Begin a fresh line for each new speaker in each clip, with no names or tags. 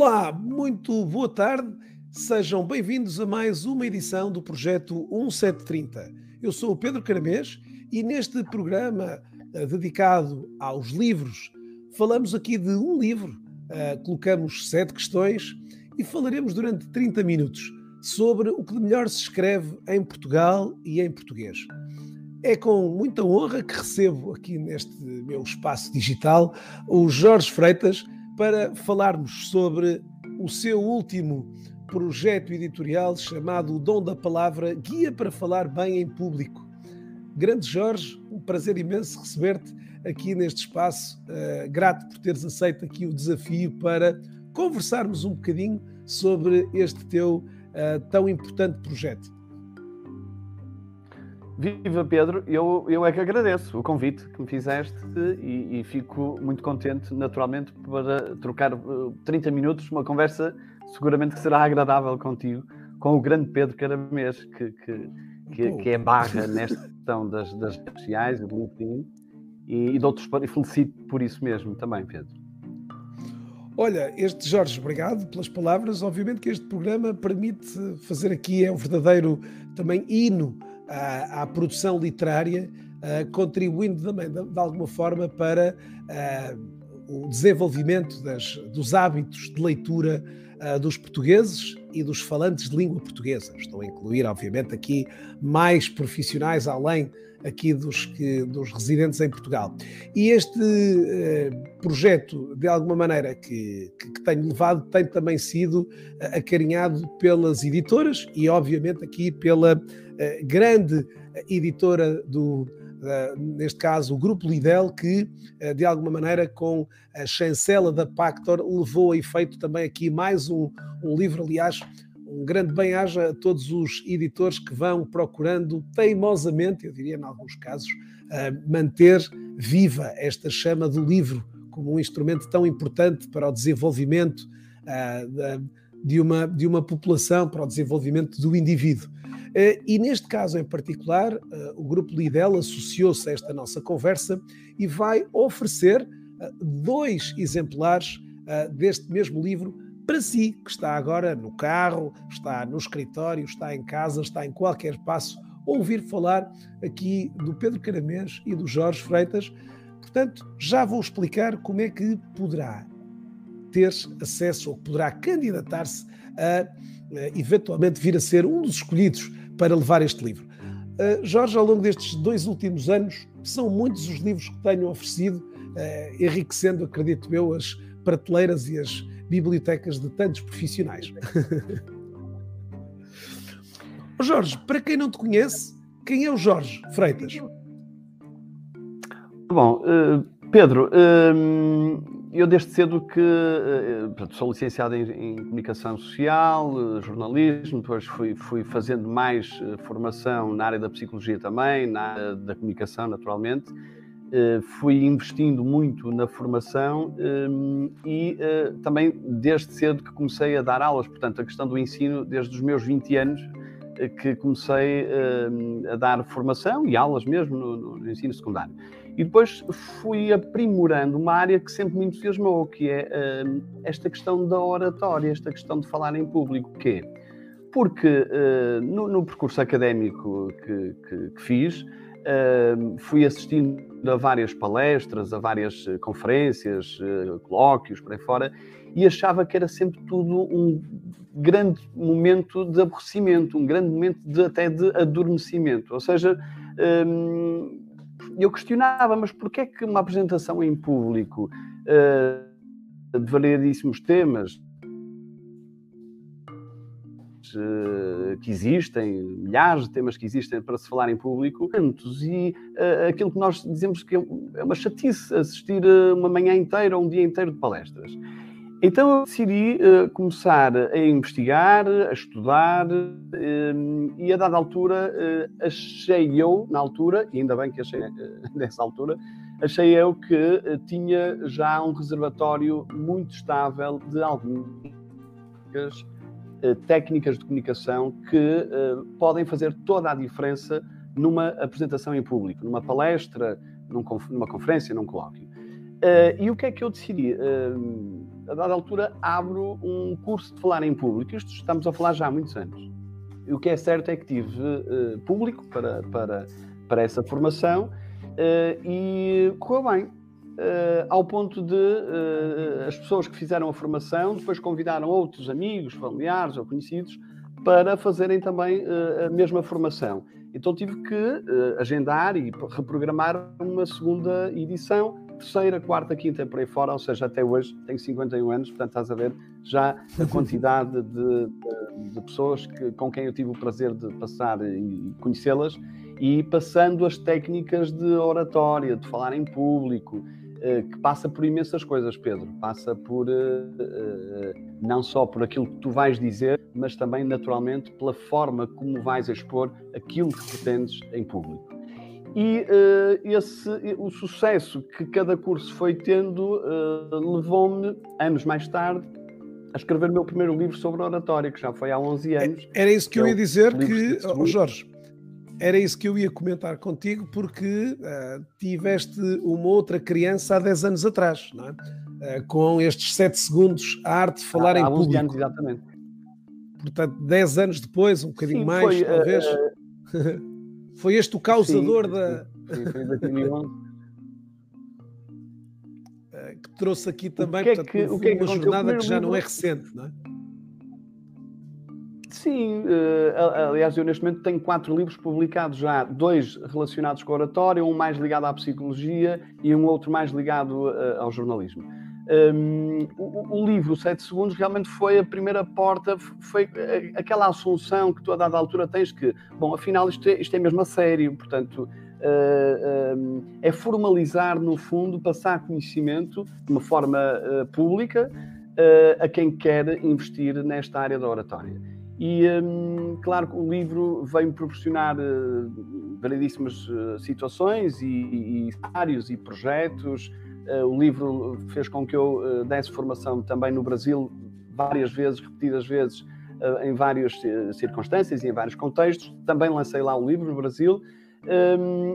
Olá, muito boa tarde. Sejam bem-vindos a mais uma edição do projeto 1730. Eu sou o Pedro Caramês e neste programa dedicado aos livros, falamos aqui de um livro, colocamos 7 questões e falaremos durante 30 minutos sobre o que de melhor se escreve em Portugal e em português. É com muita honra que recebo aqui neste meu espaço digital o Jorge Freitas para falarmos sobre o seu último projeto editorial chamado O Dom da Palavra, Guia para Falar Bem em Público. Grande Jorge, um prazer imenso receber-te aqui neste espaço. Grato por teres aceito aqui o desafio para conversarmos um bocadinho sobre este teu tão importante projeto.
Viva Pedro, eu é que agradeço o convite que me fizeste e fico muito contente, naturalmente, para trocar 30 minutos, uma conversa seguramente que será agradável contigo, com o grande Pedro Caramês, que é barra nesta questão das redes sociais, do LinkedIn, e felicito por isso mesmo também, Pedro.
Olha, Jorge, obrigado pelas palavras. Obviamente que este programa permite fazer aqui, é um verdadeiro também hino à produção literária, contribuindo também de alguma forma para o desenvolvimento dos hábitos de leitura dos portugueses e dos falantes de língua portuguesa. Estou a incluir, obviamente, aqui mais profissionais além aqui dos residentes em Portugal. E este projeto, de alguma maneira, que tenho levado, tem também sido acarinhado pelas editoras e, obviamente, aqui pela grande editora neste caso, o Grupo Lidl, que, de alguma maneira, com a chancela da Pactor, levou a efeito também aqui mais um livro, aliás, um grande bem-aja a todos os editores que vão procurando teimosamente, eu diria em alguns casos, manter viva esta chama do livro como um instrumento tão importante para o desenvolvimento de uma população, para o desenvolvimento do indivíduo. E neste caso em particular, o Grupo Lidl associou-se a esta nossa conversa e vai oferecer 2 exemplares deste mesmo livro para si, que está agora no carro, está no escritório, está em casa, está em qualquer passo, ouvir falar aqui do Pedro Caramês e do Jorge Freitas. Portanto, já vou explicar como é que poderá ter acesso ou poderá candidatar-se a eventualmente vir a ser um dos escolhidos para levar este livro. Jorge, ao longo destes 2 últimos anos, são muitos os livros que tenho oferecido, enriquecendo, acredito eu, as prateleiras e as bibliotecas de tantos profissionais. Jorge, para quem não te conhece, quem é o Jorge Freitas?
Bom, Pedro, eu desde cedo que sou licenciado em comunicação social, jornalismo, depois fui fazendo mais formação na área da psicologia também, na área da comunicação, naturalmente. Fui investindo muito na formação e também desde cedo que comecei a dar aulas, portanto a questão do ensino desde os meus 20 anos que comecei a dar formação e aulas mesmo no ensino secundário. E depois fui aprimorando uma área que sempre me entusiasmou, que é esta questão da oratória, esta questão de falar em público. Porquê? Porque no percurso académico que fiz, fui assistindo a várias palestras, a várias conferências, colóquios, por aí fora, e achava que era sempre tudo um grande momento de aborrecimento, um grande momento até de adormecimento. Ou seja, eu questionava, mas porquê é que uma apresentação em público de variedíssimos temas que existem, milhares de temas que existem para se falar em público, e aquilo que nós dizemos que é uma chatice assistir uma manhã inteira ou um dia inteiro de palestras. Então eu decidi começar a investigar, a estudar e a dada altura achei eu, na altura, e ainda bem que achei nessa altura, achei eu que tinha já um reservatório muito estável de algumas técnicas de comunicação que podem fazer toda a diferença numa apresentação em público, numa palestra, numa conferência, num colóquio. E o que é que eu decidi? a dada altura, abro um curso de falar em público. Isto estamos a falar já há muitos anos. E o que é certo é que tive público para essa formação e correu bem. Ao ponto de as pessoas que fizeram a formação depois convidaram outros amigos, familiares ou conhecidos para fazerem também a mesma formação. Então tive que agendar e reprogramar uma segunda edição, terceira, quarta, quinta, por aí fora, ou seja, até hoje tenho 51 anos, portanto estás a ver já a quantidade de pessoas com quem eu tive o prazer de passar e conhecê-las, e passando as técnicas de oratória, de falar em público, que passa por imensas coisas, Pedro. Passa por não só por aquilo que tu vais dizer, mas também, naturalmente, pela forma como vais expor aquilo que pretendes em público. E o sucesso que cada curso foi tendo levou-me, anos mais tarde, a escrever o meu primeiro livro sobre oratória, que já foi há 11 anos.
Era isso que eu ia dizer, Jorge, era isso que eu ia comentar contigo, porque tiveste uma outra criança há 10 anos atrás, não é? Com estes 7 segundos, a arte de falar em público. Há 11
anos, exatamente.
Portanto, 10 anos depois, um bocadinho mais, talvez. Foi este o causador da...
Foi em 2011.
Que trouxe aqui também, uma jornada que já não é recente, não é?
Sim, aliás, eu neste momento tenho 4 livros publicados já, 2 relacionados com a oratória, um mais ligado à psicologia e um outro mais ligado ao jornalismo. O livro 7 segundos realmente foi a primeira porta, foi aquela assunção que tu a dada altura tens que, bom, afinal isto é mesmo a sério, portanto, é formalizar no fundo, passar conhecimento de uma forma pública a quem quer investir nesta área da oratória. E, claro que o livro veio-me proporcionar variedíssimas situações e cenários e projetos. O livro fez com que eu desse formação também no Brasil várias vezes, repetidas vezes, em várias circunstâncias e em vários contextos. Também lancei lá o livro no Brasil.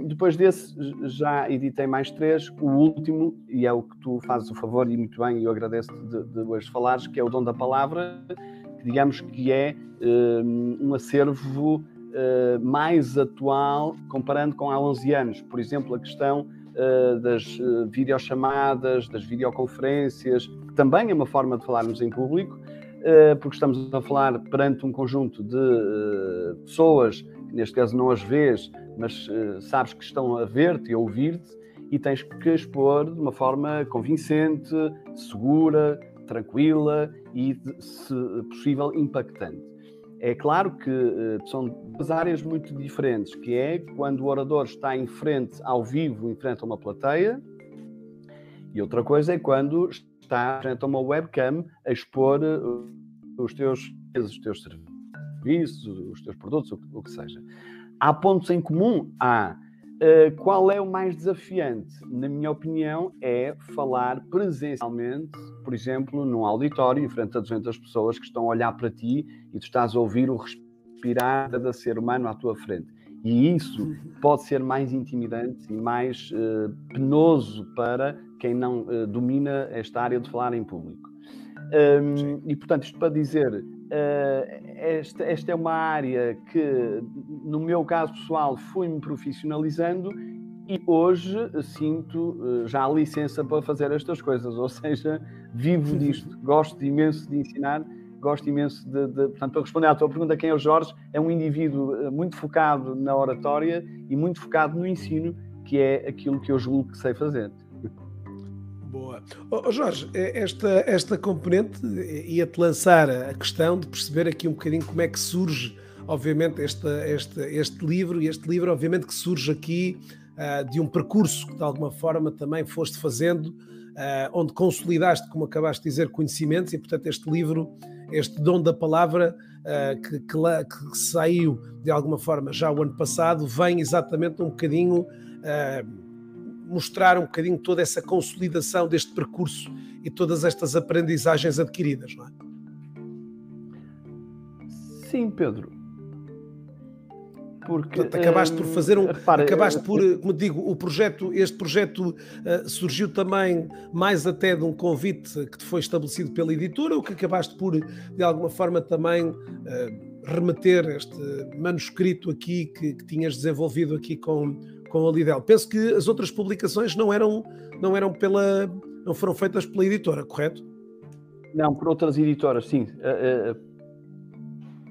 Depois desse já editei mais 3. O último, e é o que tu fazes o favor, e muito bem, e eu agradeço de hoje falares, que é o Dom da Palavra, que digamos que é um acervo mais atual, comparando com há 11 anos. Por exemplo, a questão das videochamadas, das videoconferências, que também é uma forma de falarmos em público, porque estamos a falar perante um conjunto de pessoas, que neste caso não as vês, mas sabes que estão a ver-te e a ouvir-te, e tens que expor de uma forma convincente, segura, tranquila e, se possível, impactante. É claro que são duas áreas muito diferentes, que é quando o orador está em frente, ao vivo, em frente a uma plateia, e outra coisa é quando está em frente a uma webcam a expor os teus serviços, os teus produtos, o que seja. Há pontos em comum? Há. Qual é o mais desafiante? Na minha opinião, é falar presencialmente, por exemplo, num auditório, em frente a 200 pessoas que estão a olhar para ti e tu estás a ouvir o respirar de ser humano à tua frente. E isso pode ser mais intimidante e mais penoso para quem não domina esta área de falar em público. E, portanto, isto para dizer, esta é uma área que, no meu caso pessoal, fui-me profissionalizando e hoje sinto já a licença para fazer estas coisas, ou seja, vivo disto, gosto imenso de ensinar, gosto imenso portanto, para responder à tua pergunta, quem é o Jorge? É um indivíduo muito focado na oratória e muito focado no ensino, que é aquilo que eu julgo que sei fazer.
Boa. Jorge, esta componente ia-te lançar a questão de perceber aqui um bocadinho como é que surge, obviamente, este livro, e este livro, obviamente, que surge aqui de um percurso que, de alguma forma, também foste fazendo, onde consolidaste, como acabaste de dizer, conhecimentos, e, portanto, este livro, este Dom da Palavra, que saiu, de alguma forma, já o ano passado, vem exatamente um bocadinho... mostrar um bocadinho toda essa consolidação deste percurso e todas estas aprendizagens adquiridas, não é?
Sim, Pedro. Porque,
portanto, acabaste por fazer acabaste por, como digo, este projeto surgiu também mais até de um convite que te foi estabelecido pela editora, ou que acabaste por, de alguma forma, também remeter este manuscrito aqui que tinhas desenvolvido aqui com a Lidl. Penso que as outras publicações não foram feitas pela editora, correto?
Não, por outras editoras, sim.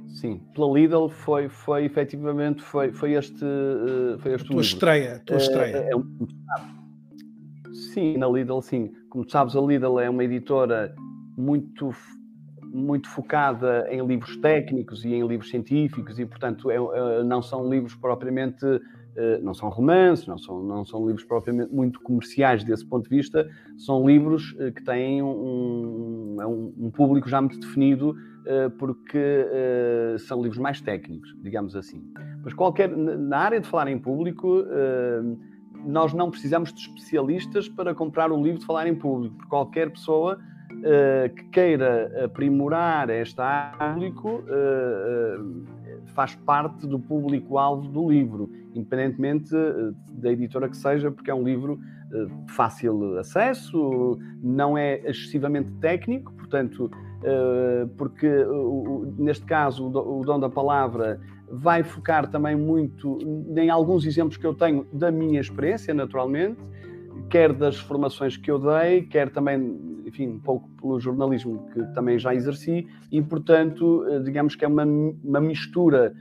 Sim, pela Lidl foi efetivamente este
tua
livro.
Estreia.
Sim, na Lidl, sim. Como sabes, a Lidl é uma editora muito focada em livros técnicos e em livros científicos e, portanto, não são livros propriamente, não são romances, não são livros propriamente muito comerciais desse ponto de vista, são livros que têm um público já muito definido, porque são livros mais técnicos, digamos assim. Mas na área de falar em público, nós não precisamos de especialistas para comprar o livro de falar em público, porque qualquer pessoa que queira aprimorar esta área público faz parte do público-alvo do livro, independentemente da editora que seja, porque é um livro de fácil acesso, não é excessivamente técnico, portanto, porque neste caso o Dom da Palavra vai focar também muito em alguns exemplos que eu tenho da minha experiência, naturalmente, quer das formações que eu dei, quer também, enfim, um pouco pelo jornalismo que também já exerci e, portanto, digamos que é uma mistura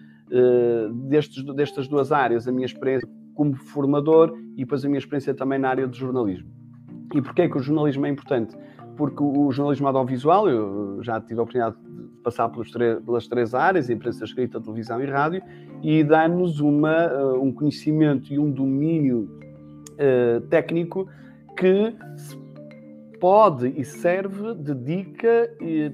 destas duas áreas, a minha experiência como formador e depois a minha experiência também na área do jornalismo. E porquê é que o jornalismo é importante? Porque o jornalismo audiovisual, eu já tive a oportunidade de passar pelas três áreas, imprensa escrita, televisão e rádio, e dá-nos um conhecimento e um domínio técnico que pode e serve de dica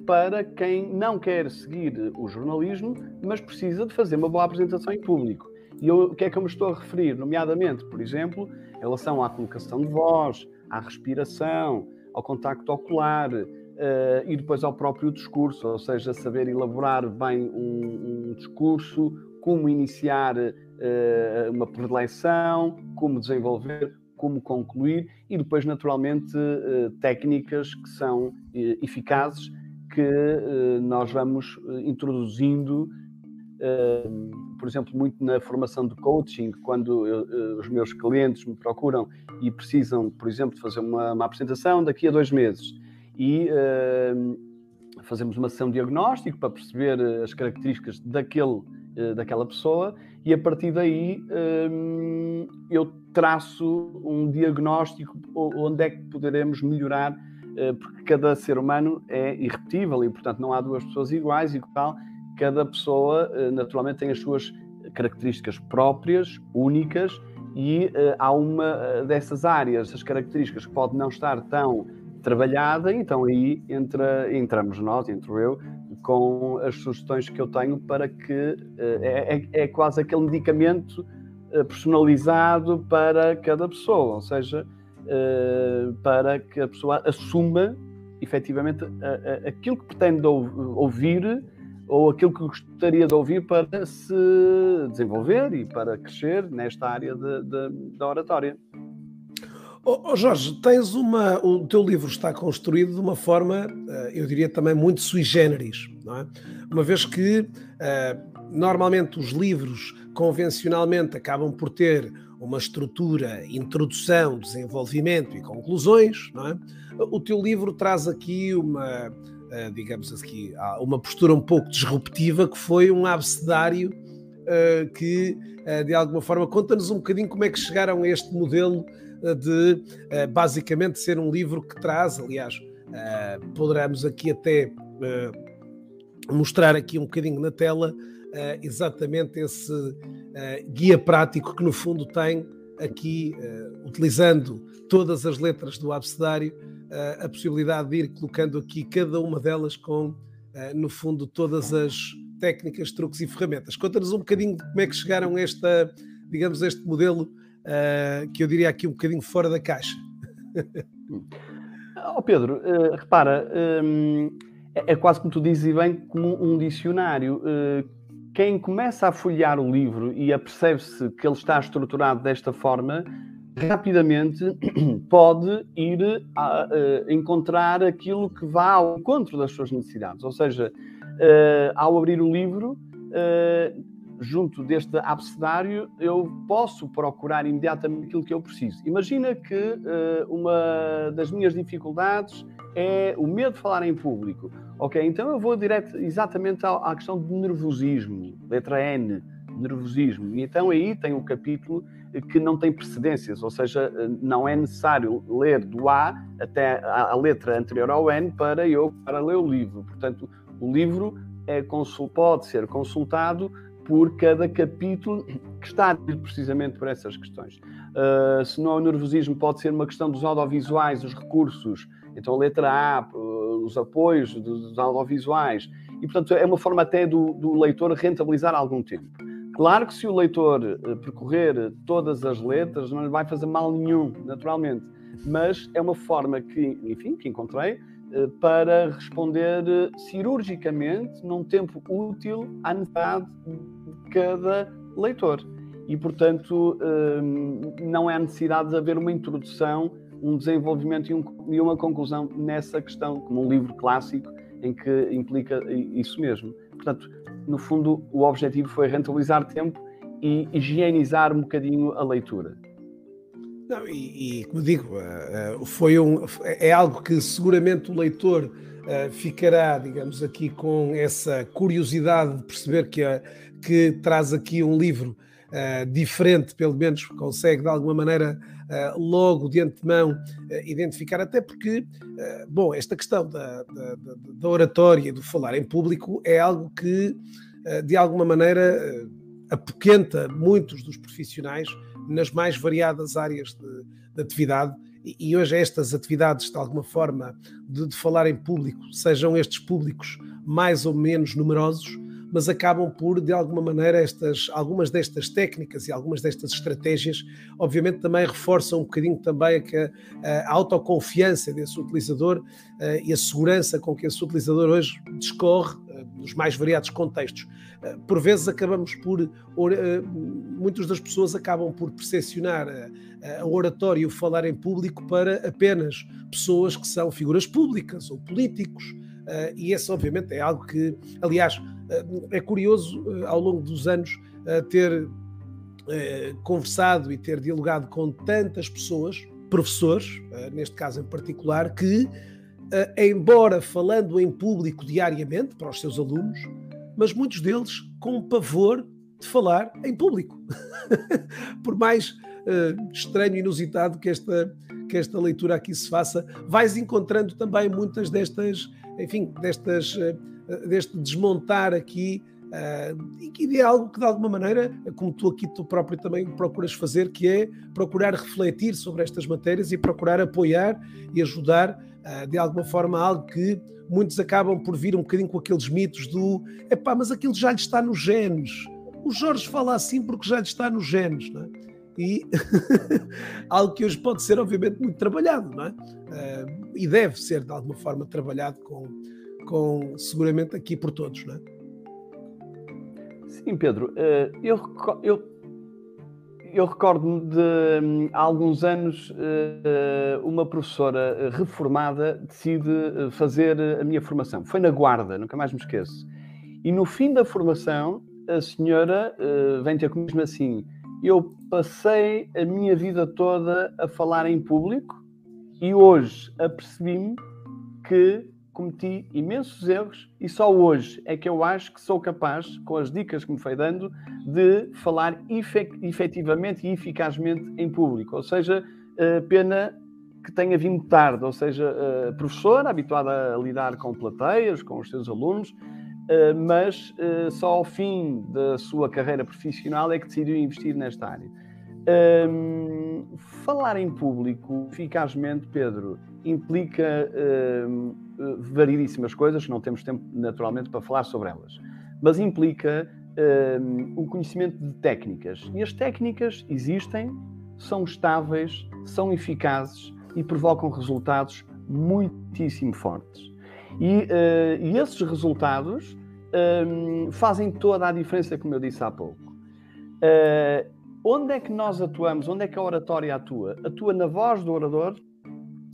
para quem não quer seguir o jornalismo, mas precisa de fazer uma boa apresentação em público. E o que é que eu me estou a referir? Nomeadamente, por exemplo, em relação à colocação de voz, à respiração, ao contacto ocular e depois ao próprio discurso, ou seja, saber elaborar bem um discurso, como iniciar uma preleção, como desenvolver, como concluir e depois, naturalmente, técnicas que são eficazes que nós vamos introduzindo, por exemplo, muito na formação de coaching, quando os meus clientes me procuram e precisam, por exemplo, de fazer uma apresentação daqui a 2 meses e fazemos uma sessão de diagnóstico para perceber as características daquela pessoa e a partir daí eu traço um diagnóstico onde é que poderemos melhorar, porque cada ser humano é irrepetível e, portanto, não há duas pessoas iguais e tal. Cada pessoa, naturalmente, tem as suas características próprias, únicas, e há uma dessas áreas, as características que pode não estar tão trabalhada, então aí entramos nós, entro eu, com as sugestões que eu tenho para que é quase aquele medicamento personalizado para cada pessoa, ou seja, para que a pessoa assuma efetivamente aquilo que pretende ouvir ou aquilo que gostaria de ouvir para se desenvolver e para crescer nesta área da oratória.
Jorge, o teu livro está construído de uma forma, eu diria também muito sui generis, não é? Uma vez que normalmente os livros convencionalmente acabam por ter uma estrutura, introdução, desenvolvimento e conclusões, não é? O teu livro traz aqui digamos aqui, uma postura um pouco disruptiva, que foi um abecedário que, de alguma forma, conta-nos um bocadinho como é que chegaram a este modelo de, basicamente, ser um livro que traz, aliás, poderemos aqui até mostrar aqui um bocadinho na tela, exatamente esse guia prático que, no fundo, tem aqui, utilizando todas as letras do abecedário, a possibilidade de ir colocando aqui cada uma delas com, no fundo, todas as técnicas, truques e ferramentas. Conta-nos um bocadinho como é que chegaram a este modelo, que eu diria aqui um bocadinho fora da caixa.
Pedro, repara, é quase como tu dizes e bem, como um dicionário. quem começa a folhear o livro e apercebe-se que ele está estruturado desta forma, rapidamente pode ir a encontrar aquilo que vá ao encontro das suas necessidades. Ou seja, ao abrir o livro, junto deste abecedário, eu posso procurar imediatamente aquilo que eu preciso. Imagina que uma das minhas dificuldades é o medo de falar em público. Ok, então eu vou direto exatamente à questão do nervosismo, letra N, nervosismo. E então aí tem um capítulo que não tem precedências, ou seja, não é necessário ler do A até a letra anterior ao N para ler o livro. Portanto, o livro pode ser consultado por cada capítulo que está precisamente por essas questões. Se não é o nervosismo, pode ser uma questão dos audiovisuais, os recursos. Então, a letra A, os apoios dos audiovisuais. E, portanto, é uma forma até do leitor rentabilizar algum tempo. Claro que se o leitor percorrer todas as letras, não lhe vai fazer mal nenhum, naturalmente. Mas é uma forma que encontrei para responder cirurgicamente, num tempo útil, à necessidade de cada leitor. E, portanto, não há necessidade de haver uma introdução, um desenvolvimento e uma conclusão nessa questão, como um livro clássico em que implica isso mesmo. Portanto, no fundo, o objetivo foi rentabilizar tempo e higienizar um bocadinho a leitura.
Não, como digo, é algo que seguramente o leitor ficará, digamos, aqui com essa curiosidade de perceber que traz aqui um livro diferente, pelo menos consegue de alguma maneira logo de antemão identificar, até porque, esta questão da oratória e do falar em público é algo que, de alguma maneira, apoquenta muitos dos profissionais nas mais variadas áreas de atividade, e hoje estas atividades, de alguma forma, de falar em público, sejam estes públicos mais ou menos numerosos, mas acabam por, de alguma maneira, algumas destas técnicas e algumas destas estratégias, obviamente também reforçam um bocadinho também a autoconfiança desse utilizador e a segurança com que esse utilizador hoje discorre nos mais variados contextos. Por vezes muitas das pessoas acabam por percepcionar a oratória e o falar em público para apenas pessoas que são figuras públicas ou políticos, e esse obviamente é algo que, aliás, é curioso ao longo dos anos ter conversado e ter dialogado com tantas pessoas, professores, neste caso em particular, que embora falando em público diariamente para os seus alunos, mas muitos deles com pavor de falar em público. Por mais estranho e inusitado que esta leitura aqui se faça, vais encontrando também muitas deste desmontar aqui, e que é algo que de alguma maneira, como tu próprio também procuras fazer, que é procurar refletir sobre estas matérias e procurar apoiar e ajudar de alguma forma algo que muitos acabam por vir um bocadinho com aqueles mitos do mas aquilo já lhe está nos genes. O Jorge fala assim porque já lhe está nos genes, não é? E algo que hoje pode ser obviamente muito trabalhado, não é? E deve ser de alguma forma trabalhado com seguramente aqui por todos, não é?
Sim, Pedro, eu recordo-me de há alguns anos uma professora reformada decide fazer a minha formação. Foi na Guarda, nunca mais me esqueço. E no fim da formação, a senhora vem ter comigo assim: eu passei a minha vida toda a falar em público e hoje apercebi-me que cometi imensos erros e só hoje é que eu acho que sou capaz, com as dicas que me foi dando, de falar efetivamente e eficazmente em público. Ou seja, pena que tenha vindo tarde. Ou seja, professora, habituada a lidar com plateias, com os seus alunos, mas só ao fim da sua carreira profissional é que decidiu investir nesta área. Falar em público eficazmente, Pedro, implica variedíssimas coisas, não temos tempo naturalmente para falar sobre elas, mas implica o conhecimento de técnicas, e as técnicas existem, são estáveis, são eficazes e provocam resultados muitíssimo fortes, e esses resultados fazem toda a diferença, como eu disse há pouco. Onde é que nós atuamos? Onde é que a oratória atua? Atua na voz do orador,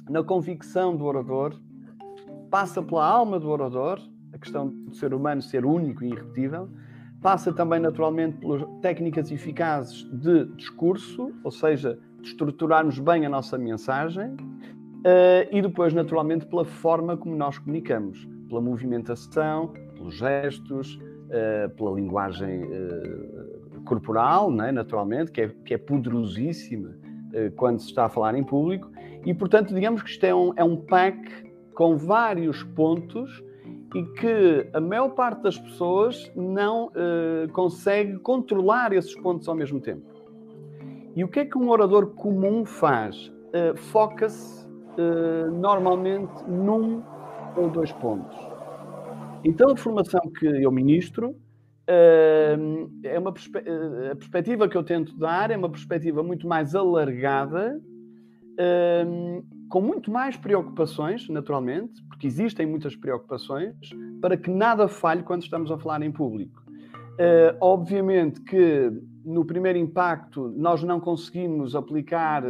na convicção do orador, passa pela alma do orador, a questão do ser humano ser único e irrepetível, passa também naturalmente pelas técnicas eficazes de discurso, ou seja, de estruturarmos bem a nossa mensagem, e depois naturalmente pela forma como nós comunicamos, pela movimentação, pelos gestos, pela linguagem corporal, não é? Naturalmente, que é poderosíssima quando se está a falar em público, e portanto digamos que isto é um pack com vários pontos e que a maior parte das pessoas não consegue controlar esses pontos ao mesmo tempo. E o que é que um orador comum faz? Foca-se normalmente num ou dois pontos. Então a formação que eu ministro a perspectiva que eu tento dar é uma perspectiva muito mais alargada, com muito mais preocupações, naturalmente, porque existem muitas preocupações, para que nada falhe quando estamos a falar em público. Obviamente que no primeiro impacto nós não conseguimos aplicar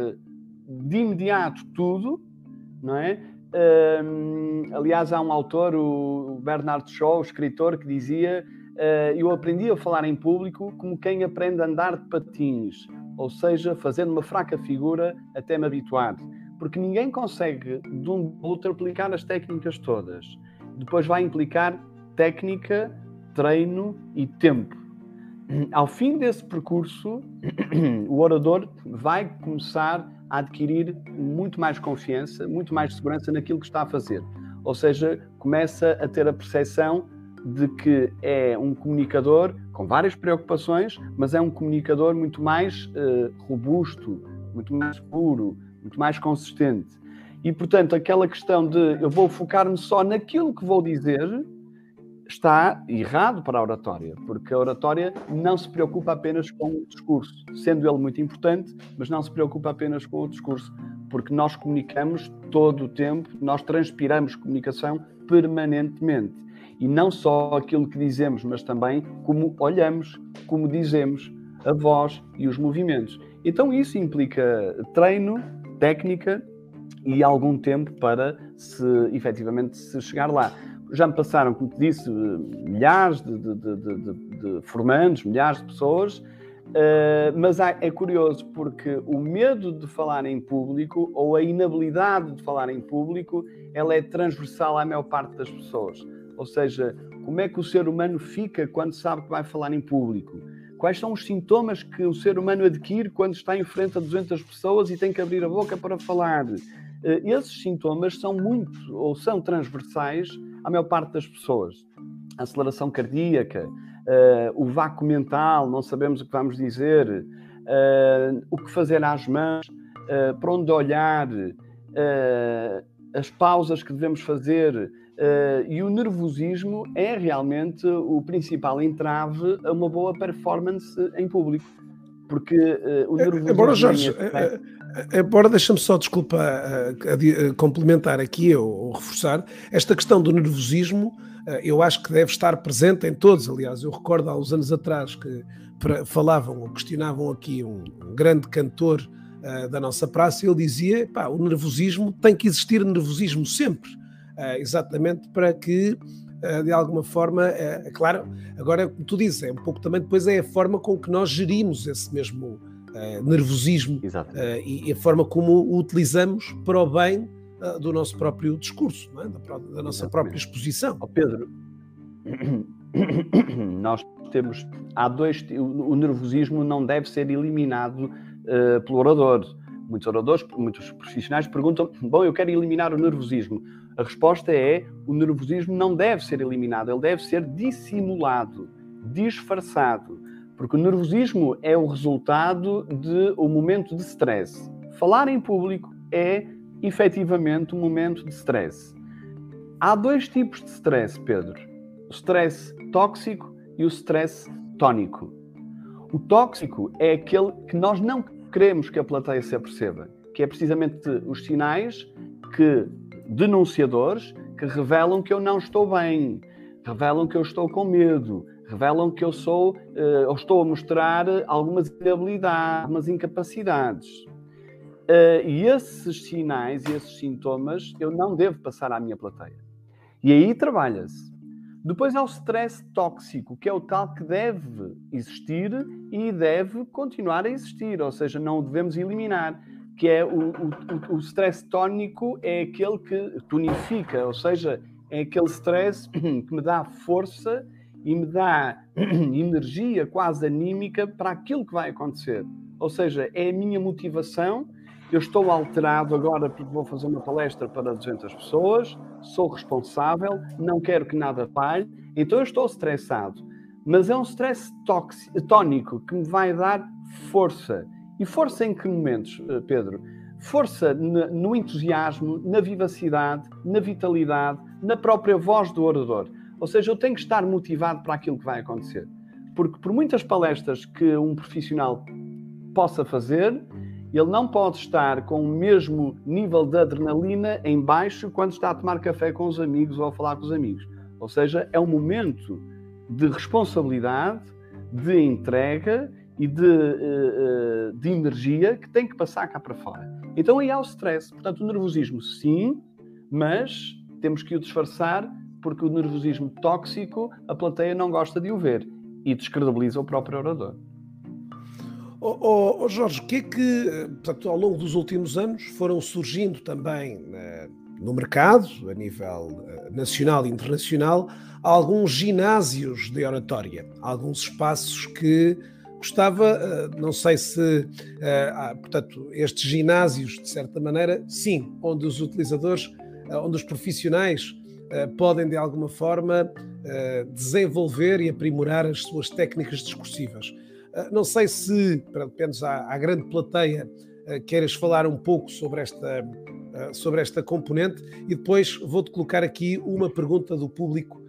de imediato tudo, não é? Aliás, há um autor, o Bernard Shaw, o escritor, que dizia: eu aprendi a falar em público como quem aprende a andar de patins, ou seja, fazendo uma fraca figura até me habituar. Porque ninguém consegue, de um para outro, aplicar as técnicas todas. Depois vai implicar técnica, treino e tempo. Ao fim desse percurso, o orador vai começar a adquirir muito mais confiança, muito mais segurança naquilo que está a fazer. Ou seja, começa a ter a percepção de que é um comunicador com várias preocupações, mas é um comunicador muito mais robusto, muito mais puro, muito mais consistente. E, portanto, aquela questão de eu vou focar-me só naquilo que vou dizer está errado para a oratória, porque a oratória não se preocupa apenas com o discurso, sendo ele muito importante, mas não se preocupa apenas com o discurso, porque nós comunicamos todo o tempo, nós transpiramos comunicação permanentemente. E não só aquilo que dizemos, mas também como olhamos, como dizemos, a voz e os movimentos. Então isso implica treino, técnica e algum tempo para efetivamente se chegar lá. Já me passaram, como te disse, milhares de formandos, milhares de pessoas, mas é curioso porque o medo de falar em público ou a inabilidade de falar em público, ela é transversal à maior parte das pessoas. Ou seja, como é que o ser humano fica quando sabe que vai falar em público? Quais são os sintomas que o ser humano adquire quando está em frente a 200 pessoas e tem que abrir a boca para falar? Esses sintomas são transversais à maior parte das pessoas. A aceleração cardíaca, o vácuo mental, não sabemos o que vamos dizer, o que fazer às mãos, para onde olhar, as pausas que devemos fazer, e o nervosismo é realmente o principal entrave a uma boa performance em público. Porque o nervosismo...
Embora, Jorge, deixa-me só, desculpa, complementar aqui ou reforçar, esta questão do nervosismo, eu acho que deve estar presente em todos. Aliás, eu recordo há uns anos atrás que falavam ou questionavam aqui um grande cantor da nossa praça, e ele dizia, o nervosismo, tem que existir nervosismo sempre, exatamente para que, de alguma forma, claro, agora, como tu dizes, é um pouco também depois é a forma com que nós gerimos esse mesmo nervosismo e a forma como o utilizamos para o bem do nosso próprio discurso, não é? da nossa própria exposição.
Pedro, nós temos, o nervosismo não deve ser eliminado pelo orador. Muitos oradores, muitos profissionais perguntam, eu quero eliminar o nervosismo. A resposta é, o nervosismo não deve ser eliminado, ele deve ser dissimulado, disfarçado, porque o nervosismo é o resultado de um momento de stress. Falar em público é, efetivamente, um momento de stress. Há dois tipos de stress, Pedro. O stress tóxico e o stress tónico. O tóxico é aquele que nós não queremos que a plateia se aperceba, que é precisamente os sinais denunciadores que revelam que eu não estou bem, revelam que eu estou com medo, revelam que eu sou, ou estou a mostrar algumas inabilidades, algumas incapacidades. E esses sinais e esses sintomas eu não devo passar à minha plateia. E aí trabalha-se. Depois há o stress tóxico, que é o tal que deve existir e deve continuar a existir, ou seja, não o devemos eliminar, que é o stress tónico, é aquele que tonifica, ou seja, é aquele stress que me dá força e me dá energia quase anímica para aquilo que vai acontecer. Ou seja, é a minha motivação. Eu estou alterado agora porque vou fazer uma palestra para 200 pessoas, sou responsável, não quero que nada falhe, então eu estou estressado. Mas é um stress tónico que me vai dar força. E força em que momentos, Pedro? Força no entusiasmo, na vivacidade, na vitalidade, na própria voz do orador. Ou seja, eu tenho que estar motivado para aquilo que vai acontecer. Porque por muitas palestras que um profissional possa fazer, ele não pode estar com o mesmo nível de adrenalina em baixo quando está a tomar café com os amigos ou a falar com os amigos. Ou seja, é um momento de responsabilidade, de entrega e de energia que tem que passar cá para fora. Então aí há o stress. Portanto, o nervosismo sim, mas temos que o disfarçar porque o nervosismo tóxico, a plateia não gosta de o ver e descredibiliza o próprio orador.
Jorge, o que é que, portanto, ao longo dos últimos anos foram surgindo também no mercado, a nível nacional e internacional, alguns ginásios de oratória, alguns espaços que gostava, não sei se, portanto, estes ginásios, de certa maneira, sim, onde os utilizadores, onde os profissionais podem, de alguma forma, desenvolver e aprimorar as suas técnicas discursivas. Não sei se, para menos à grande plateia, queiras falar um pouco sobre esta componente e depois vou-te colocar aqui uma pergunta do público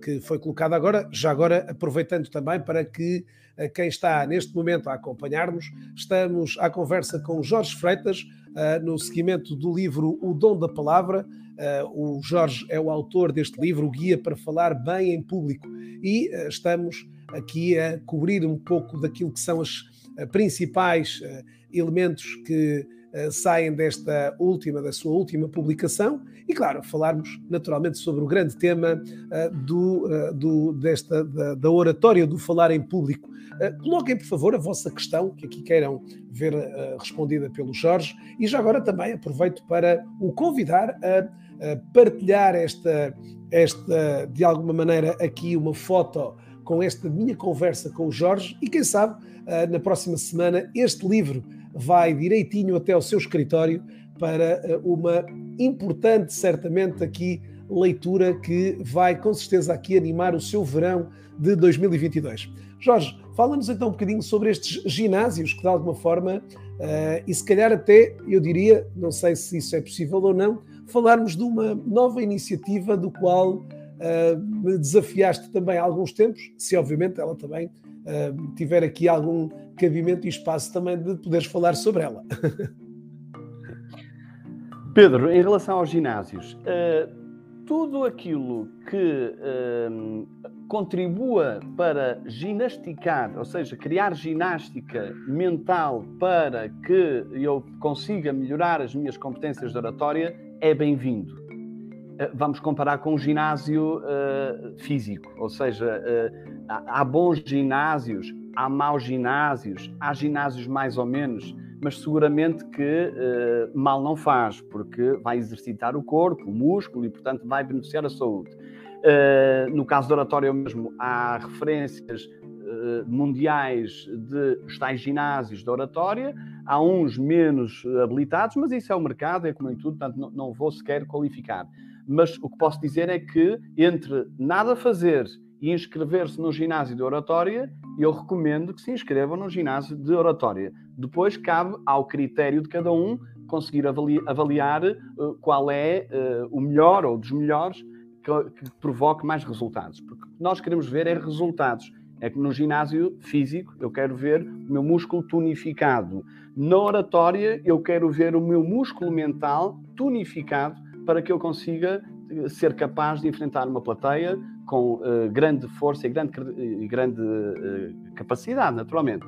que foi colocada agora, já agora aproveitando também para que quem está neste momento a acompanhar-nos, estamos à conversa com Jorge Freitas, no seguimento do livro O Dom da Palavra. O Jorge é o autor deste livro, o Guia para Falar Bem em Público, e estamos aqui a cobrir um pouco daquilo que são os principais elementos que saem da sua última publicação e, claro, falarmos naturalmente sobre o grande tema da oratória, do falar em público. Coloquem, por favor, a vossa questão, que aqui queiram ver respondida pelo Jorge, e já agora também aproveito para o convidar a partilhar esta, de alguma maneira, aqui uma foto com esta minha conversa com o Jorge, e quem sabe, na próxima semana, este livro vai direitinho até ao seu escritório para uma importante, certamente, aqui leitura que vai, com certeza, aqui animar o seu verão de 2022. Jorge, fala-nos então um bocadinho sobre estes ginásios que, de alguma forma, e se calhar até, eu diria, não sei se isso é possível ou não, falarmos de uma nova iniciativa do qual me desafiaste também há alguns tempos, se obviamente ela também tiver aqui algum cabimento e espaço também de poderes falar sobre ela.
Pedro, em relação aos ginásios, tudo aquilo que contribua para ginasticar, ou seja, criar ginástica mental para que eu consiga melhorar as minhas competências de oratória, é bem-vindo. Vamos comparar com um ginásio físico, ou seja, há bons ginásios, há maus ginásios, há ginásios mais ou menos, mas seguramente que mal não faz, porque vai exercitar o corpo, o músculo e, portanto, vai beneficiar a saúde. No caso do oratório mesmo, há referências mundiais de tais ginásios de oratória, há uns menos habilitados, mas isso é o mercado, é como em tudo, portanto, não vou sequer qualificar. Mas o que posso dizer é que entre nada fazer e inscrever-se no ginásio de oratória, eu recomendo que se inscrevam no ginásio de oratória. Depois cabe ao critério de cada um conseguir avaliar qual é o melhor ou dos melhores que provoque mais resultados. Porque o que nós queremos ver é resultados. É que no ginásio físico eu quero ver o meu músculo tonificado. Na oratória eu quero ver o meu músculo mental tonificado para que eu consiga ser capaz de enfrentar uma plateia com grande força e grande capacidade, naturalmente.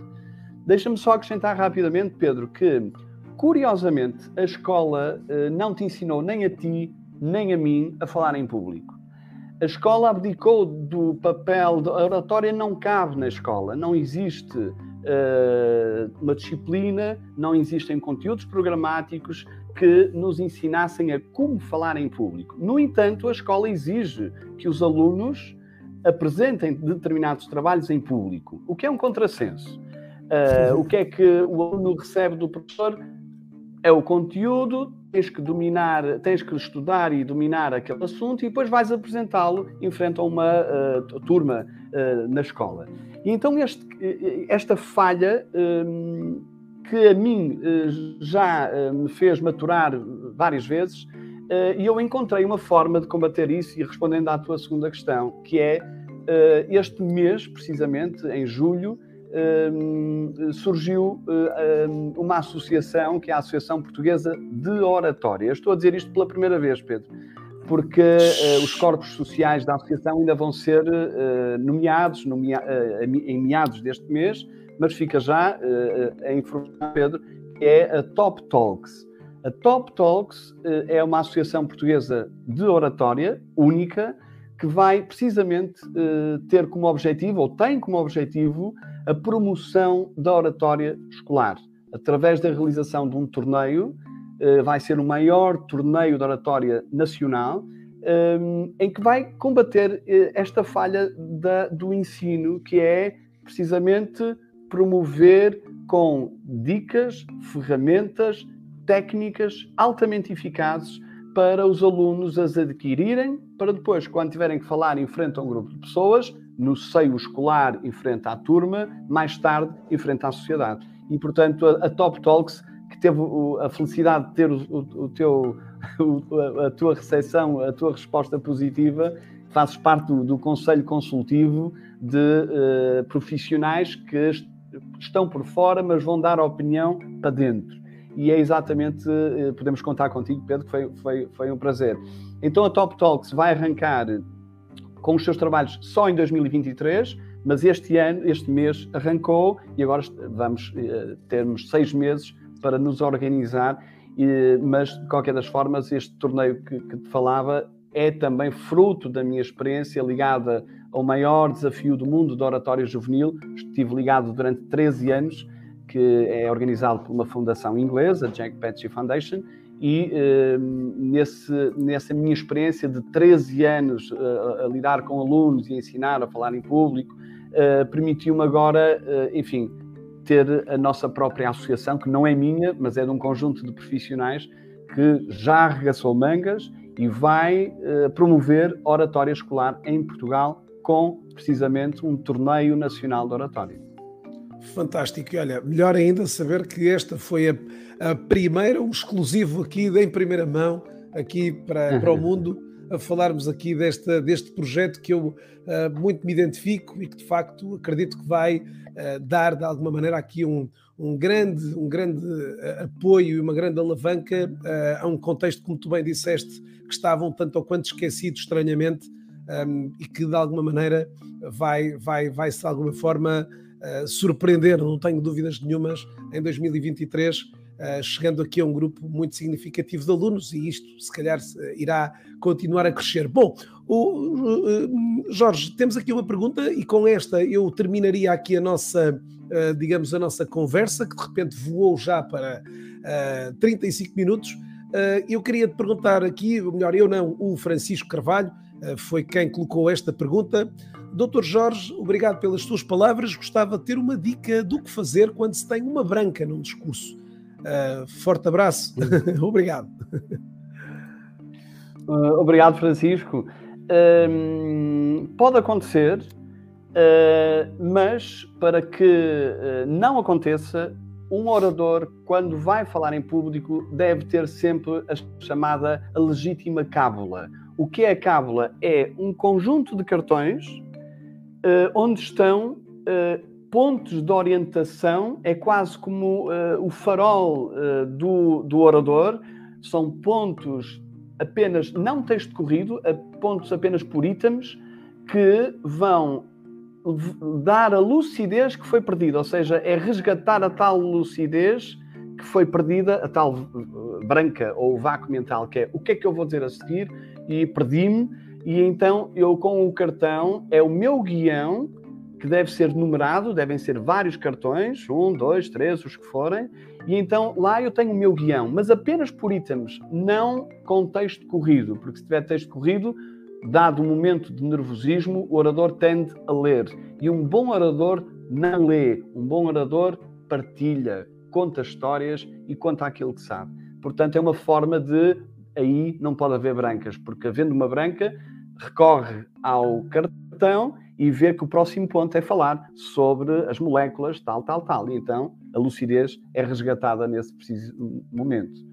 Deixa-me só acrescentar rapidamente, Pedro, que, curiosamente, a escola não te ensinou nem a ti, nem a mim, a falar em público. A escola abdicou do papel, a oratória não cabe na escola, não existe uma disciplina, não existem conteúdos programáticos que nos ensinassem a como falar em público. No entanto, a escola exige que os alunos apresentem determinados trabalhos em público, o que é um contrassenso. O que é que o aluno recebe do professor? É o conteúdo, tens que estudar e dominar aquele assunto e depois vais apresentá-lo em frente a uma turma na escola. E então esta falha que a mim já me fez maturar várias vezes, e eu encontrei uma forma de combater isso, e respondendo à tua segunda questão, que é este mês, precisamente, em julho, surgiu uma associação, que é a Associação Portuguesa de Oratória. Eu estou a dizer isto pela primeira vez, Pedro, porque os corpos sociais da associação ainda vão ser nomeados em meados deste mês, mas fica já a informação, Pedro, que é a Top Talks. A Top Talks é uma associação portuguesa de oratória única, que vai precisamente ter como objetivo, ou tem como objetivo, a promoção da oratória escolar. Através da realização de um torneio, vai ser o maior torneio de oratória nacional, em que vai combater esta falha do ensino, que é precisamente promover com dicas, ferramentas, técnicas altamente eficazes para os alunos as adquirirem, para depois, quando tiverem que falar em frente a um grupo de pessoas, no seio escolar, em frente à turma, mais tarde, em frente à sociedade. E, portanto, a Top Talks, que teve a felicidade de ter a tua recepção, a tua resposta positiva, fazes parte do Conselho Consultivo de profissionais que estão por fora, mas vão dar a opinião para dentro. E é exatamente, podemos contar contigo, Pedro, que foi um prazer. Então a Top Talks vai arrancar com os seus trabalhos só em 2023, mas este mês arrancou e agora vamos termos 6 meses para nos organizar, mas de qualquer das formas este torneio que te falava é também fruto da minha experiência ligada ao maior desafio do mundo da oratória juvenil. Estive ligado durante 13 anos, que é organizado por uma fundação inglesa, a Jack Petchey Foundation, e nessa minha experiência de 13 anos a lidar com alunos e a ensinar a falar em público, permitiu-me agora, enfim, ter a nossa própria associação, que não é minha, mas é de um conjunto de profissionais que já arregaçou mangas e vai promover oratória escolar em Portugal com, precisamente, um torneio nacional de oratória.
Fantástico. E olha, melhor ainda saber que esta foi a primeira, um exclusivo aqui em primeira mão, aqui para o mundo, a falarmos aqui deste projeto que eu muito me identifico e que de facto acredito que vai dar de alguma maneira aqui um grande apoio e uma grande alavanca a um contexto, como tu bem disseste, que estavam tanto ou quanto esquecidos estranhamente, e que de alguma maneira vai de alguma forma surpreender, não tenho dúvidas nenhumas, em 2023, chegando aqui a um grupo muito significativo de alunos, e isto se calhar irá continuar a crescer. Bom, Jorge, temos aqui uma pergunta e com esta eu terminaria aqui a nossa, digamos, a nossa conversa, que de repente voou já para 35 minutos. Eu queria te perguntar aqui, ou melhor, eu não, o Francisco Carvalho, foi quem colocou esta pergunta. Doutor Jorge, obrigado pelas suas palavras. Gostava de ter uma dica do que fazer quando se tem uma branca num discurso. Forte abraço. Obrigado.
Obrigado, Francisco. Pode acontecer, mas para que não aconteça, um orador, quando vai falar em público, deve ter sempre a chamada legítima cábula. O que é a cábula? É um conjunto de cartões onde estão pontos de orientação, é quase como o farol do orador, são pontos apenas, não texto corrido, pontos apenas por itens, que vão dar a lucidez que foi perdida, ou seja, é resgatar a tal lucidez que foi perdida, a tal branca ou vácuo mental, que é o que é que eu vou dizer a seguir, e perdi-me, e então eu com o cartão, é o meu guião, que deve ser numerado, devem ser vários cartões, 1, 2, 3, os que forem, e então lá eu tenho o meu guião, mas apenas por itens, não com texto corrido, porque se tiver texto corrido, dado um momento de nervosismo, o orador tende a ler. E um bom orador não lê. Um bom orador partilha, conta histórias e conta aquilo que sabe. Portanto, é uma forma de... Aí não pode haver brancas, porque havendo uma branca, recorre ao cartão e vê que o próximo ponto é falar sobre as moléculas, tal. E então a lucidez é resgatada nesse preciso momento.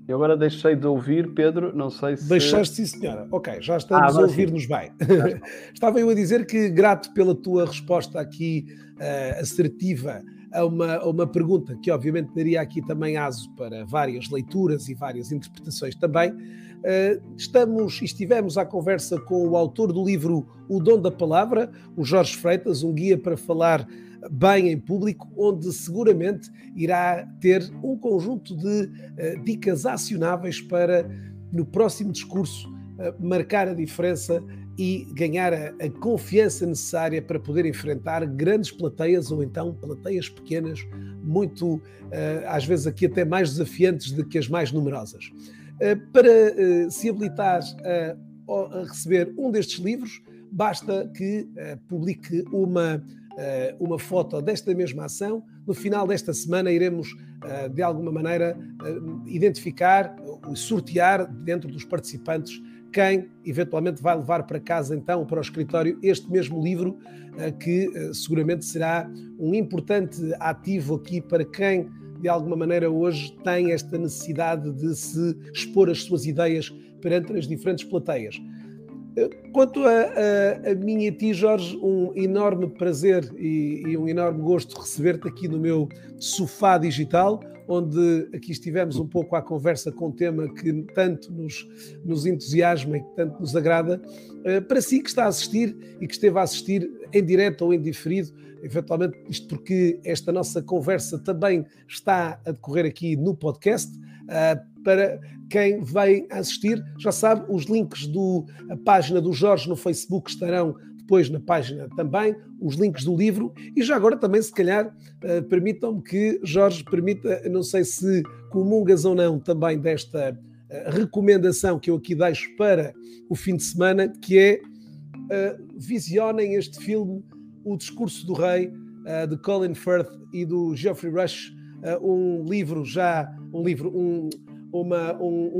Eu agora deixei de ouvir, Pedro, não sei se...
Deixaste, sim, senhora. Ok, já estamos a ouvir-nos bem. Estava eu a dizer que, grato pela tua resposta aqui assertiva a uma pergunta que obviamente daria aqui também aso para várias leituras e várias interpretações também, estivemos à conversa com o autor do livro O Dom da Palavra, o Jorge Freitas, um guia para falar bem em público, onde seguramente irá ter um conjunto de dicas acionáveis para, no próximo discurso, marcar a diferença e ganhar a confiança necessária para poder enfrentar grandes plateias ou então plateias pequenas, muito, às vezes aqui até mais desafiantes do que as mais numerosas. Para se habilitar a receber um destes livros, basta que publique uma foto desta mesma ação. No final desta semana iremos, de alguma maneira, identificar e sortear dentro dos participantes quem eventualmente vai levar para casa, então, para o escritório, este mesmo livro, que seguramente será um importante ativo aqui para quem, de alguma maneira, hoje tem esta necessidade de se expor as suas ideias perante as diferentes plateias. Quanto a mim e a ti, Jorge, um enorme prazer e um enorme gosto receber-te aqui no meu sofá digital, onde aqui estivemos um pouco à conversa com um tema que tanto nos entusiasma e que tanto nos agrada. Para si que está a assistir e que esteve a assistir em direto ou em diferido, eventualmente isto porque esta nossa conversa também está a decorrer aqui no podcast, para quem vem assistir, já sabe, os links da página do Jorge no Facebook estarão depois na página também, os links do livro, e já agora também, se calhar, permitam-me que Jorge permita, não sei se comungas ou não também desta recomendação que eu aqui deixo para o fim de semana, que é visionem este filme, O Discurso do Rei, de Colin Firth e do Geoffrey Rush, um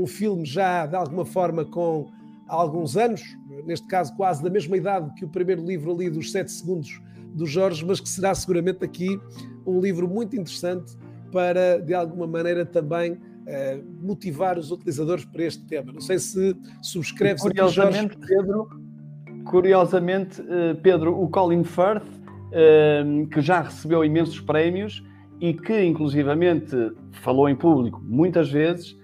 filme já de alguma forma com alguns anos, neste caso quase da mesma idade que o primeiro livro ali dos 7 segundos do Jorge, mas que será seguramente aqui um livro muito interessante para, de alguma maneira, também motivar os utilizadores para este tema. Não sei se subscreves aqui, Jorge.
Curiosamente, Pedro, o Colin Firth, que já recebeu imensos prémios e que, inclusivamente, falou em público muitas vezes,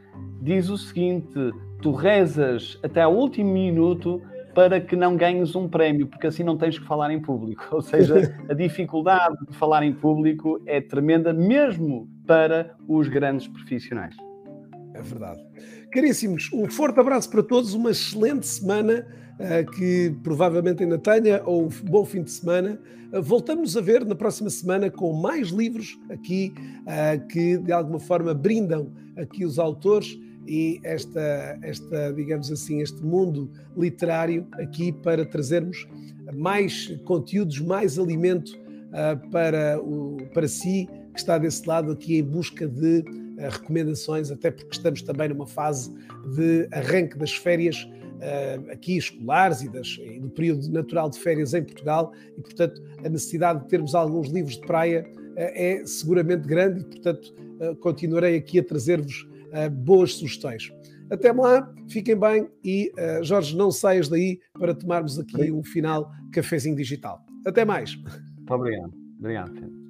diz o seguinte: tu rezas até ao último minuto para que não ganhes um prémio, porque assim não tens que falar em público. Ou seja, a dificuldade de falar em público é tremenda, mesmo para os grandes profissionais.
É verdade. Caríssimos, um forte abraço para todos, uma excelente semana, que provavelmente ainda tenha, ou um bom fim de semana. Voltamos a ver na próxima semana com mais livros aqui, que de alguma forma brindam aqui os autores e esta, digamos assim, este mundo literário aqui para trazermos mais conteúdos, mais alimento para si, que está desse lado aqui em busca de recomendações, até porque estamos também numa fase de arranque das férias aqui escolares e do período natural de férias em Portugal, e portanto a necessidade de termos alguns livros de praia é seguramente grande, e portanto continuarei aqui a trazer-vos boas sugestões. Até lá, fiquem bem e Jorge, não saias daí para tomarmos aqui um final cafezinho digital. Até mais.
Muito obrigado. Obrigado, Pedro.